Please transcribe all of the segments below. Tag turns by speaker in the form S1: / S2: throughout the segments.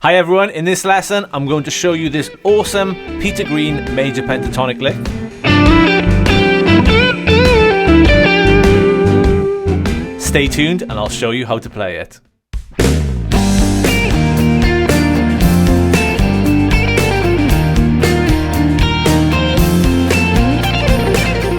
S1: Hi everyone, in this lesson I'm going to show you this awesome Peter Green Major Pentatonic Lick. Stay tuned and I'll show you how to play it.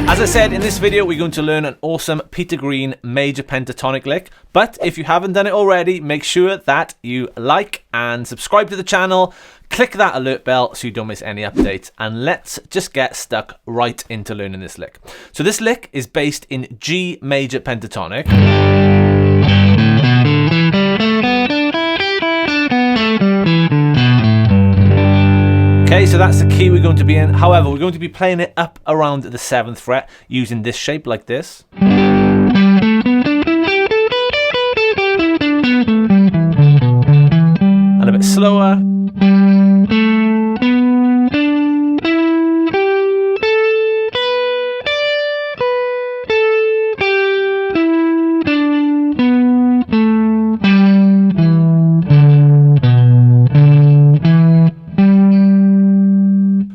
S1: As I said, in this video we're going to learn an awesome Peter Green Major Pentatonic Lick, but if you haven't done it already, make sure that you like and subscribe to the channel, click that alert bell so you don't miss any updates, and let's just get stuck right into learning this lick. So this lick is based in G Major Pentatonic. Okay, so that's the key we're going to be in. However, we're going to be playing it up around the 7th fret using this shape like this. And a bit slower.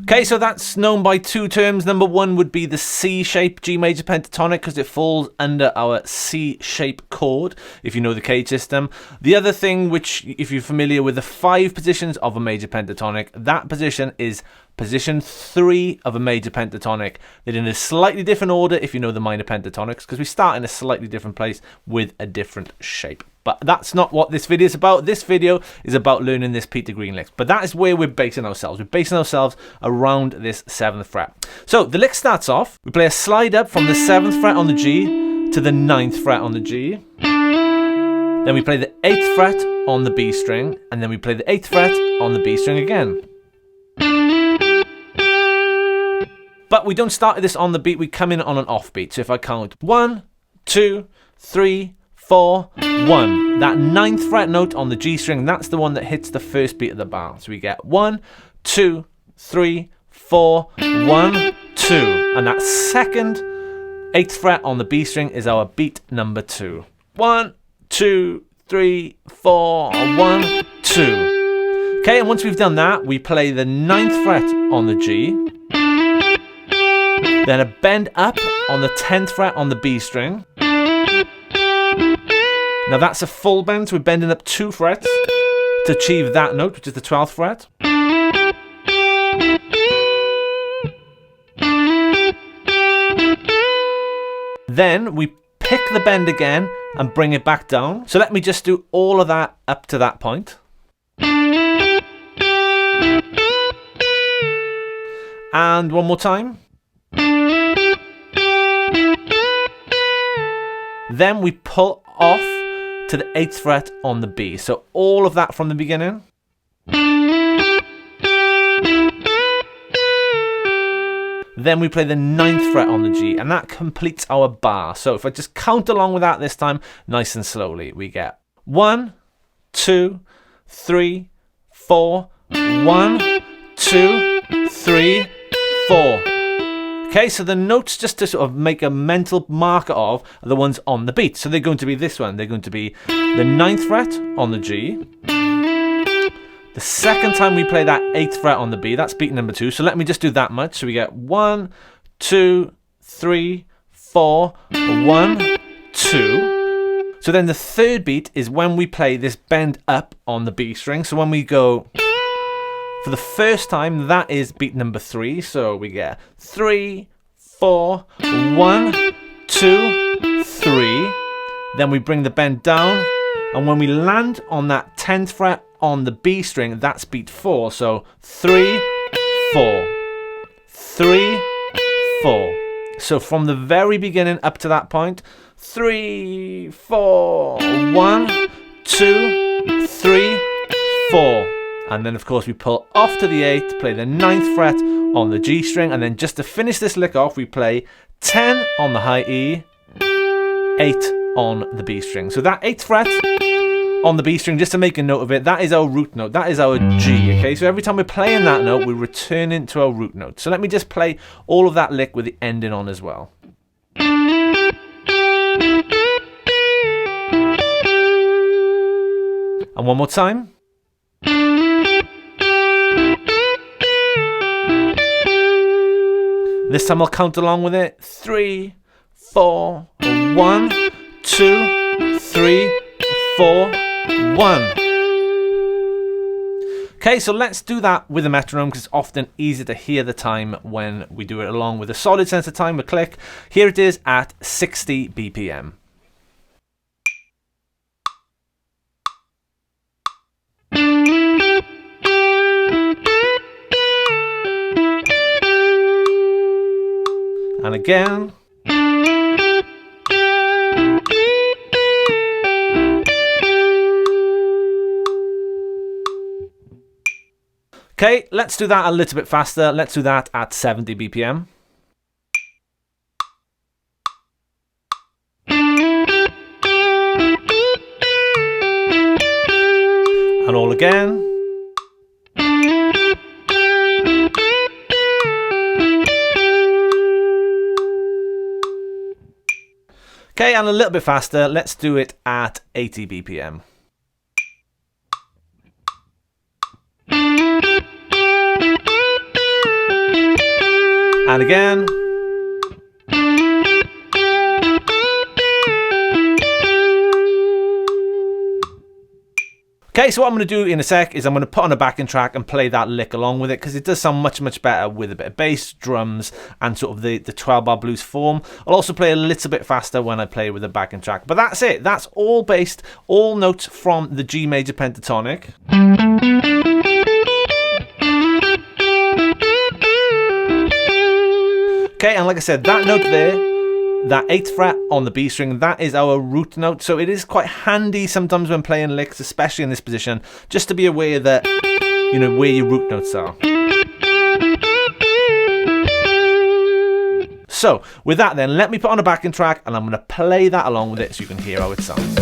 S1: Okay, so that's known by two terms. Number one would be the C shape G major pentatonic because it falls under our C shape chord, if you know the K system. The other thing, which if you're familiar with the 5 positions of a major pentatonic, that position is position 3 of a major pentatonic. They're in a slightly different order if you know the minor pentatonics, because we start in a slightly different place with a different shape. But that's not what this video is about. This video is about learning this Peter Green lick. But that is where we're basing ourselves. We're basing ourselves around this 7th fret. So the lick starts off. We play a slide up from the 7th fret on the G to the 9th fret on the G. Then we play the 8th fret on the B string. And then we play the 8th fret on the B string again. But we don't start this on the beat. We come in on an off beat. So if I count 1, 2, 3, 4, 1. That 9th fret note on the G string, that's the one that hits the first beat of the bar. So we get 1, 2, 3, 4, 1, 2. And that second 8th fret on the B string is our beat number 2. 1, 2, 3, 4, 1, 2. Okay, and once we've done that, we play the 9th fret on the G. Then a bend up on the 10th fret on the B string. Now that's a full bend, so we're bending up 2 frets to achieve that note, which is the 12th fret. Then we pick the bend again and bring it back down. So let me just do all of that up to that point. And one more time. Then we pull off to the 8th fret on the B. So all of that from the beginning. Then we play the 9th fret on the G, and that completes our bar. So if I just count along with that this time, nice and slowly, we get 1, 2, 3, 4, 1, 2, 3, 4. Okay, so the notes, just to sort of make a mental marker of, are the ones on the beat. So they're going to be this one. They're going to be the 9th fret on the G. The second time we play that 8th fret on the B, that's beat number 2. So let me just do that much. So we get 1, 2, 3, 4, 1, 2. So then the third beat is when we play this bend up on the B string. So when we go for the first time, that is beat number 3. So we get 3, 4, 1, 2, 3. Then we bring the bend down. And when we land on that 10th fret on the B string, that's beat 4. So 3, 4, 3, 4. So from the very beginning up to that point, 3, 4, 1, 2, 3, 4. And then, of course, we pull off to the 8th, play the 9th fret on the G string, and then just to finish this lick off, we play 10 on the high E, 8 on the B string. So that 8th fret on the B string, just to make a note of it, that is our root note. That is our G, okay? So every time we're playing that note, we're returning to our root note. So let me just play all of that lick with the ending on as well. And one more time. This time I'll count along with it. 3, 4, 1, 2, 3, 4, 1. Okay, so let's do that with a metronome because it's often easier to hear the time when we do it along with a solid sense of time, a click. Here it is at 60 BPM. And again. Okay, let's do that a little bit faster. Let's do that at 70 BPM. And all again. Okay, and a little bit faster. Let's do it at 80 BPM. And again. Okay, so what I'm going to do in a sec is I'm going to put on a backing track and play that lick along with it because it does sound much, much better with a bit of bass, drums, and sort of the 12-bar blues form. I'll also play a little bit faster when I play with a backing track. But that's it. That's all based, all notes from the G major pentatonic. Okay, and like I said, that note there, that 8th fret on the B string, that is our root note. So it is quite handy sometimes when playing licks, especially in this position, just to be aware that, you know, where your root notes are. So with that then, let me put on a backing track and I'm going to play that along with it so you can hear how it sounds.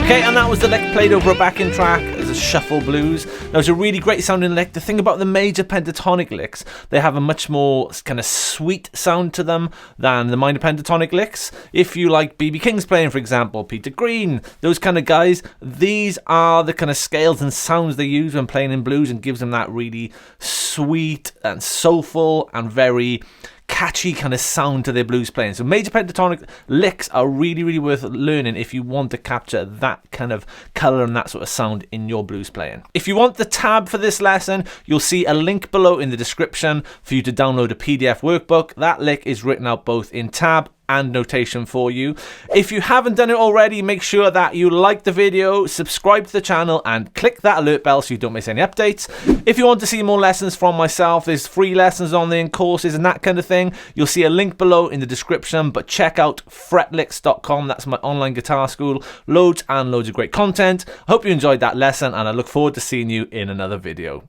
S1: Okay, and that was the lick played over a backing track as a shuffle blues. That was a really great sounding lick. The thing about the major pentatonic licks, they have a much more kind of sweet sound to them than the minor pentatonic licks. If you like B.B. King's playing, for example, Peter Green, those kind of guys, these are the kind of scales and sounds they use when playing in blues and gives them that really sweet and soulful and very catchy kind of sound to their blues playing. So major pentatonic licks are really, really worth learning if you want to capture that kind of colour and that sort of sound in your blues playing. If you want the tab for this lesson, you'll see a link below in the description for you to download a PDF workbook. That lick is written out both in tab and notation for you. If you haven't done it already, make sure that you like the video, subscribe to the channel, and click that alert bell so you don't miss any updates. If you want to see more lessons from myself, there's free lessons on there and courses and that kind of thing. You'll see a link below in the description, but check out fretlix.com. That's my online guitar school. Loads and loads of great content. I hope you enjoyed that lesson, and I look forward to seeing you in another video.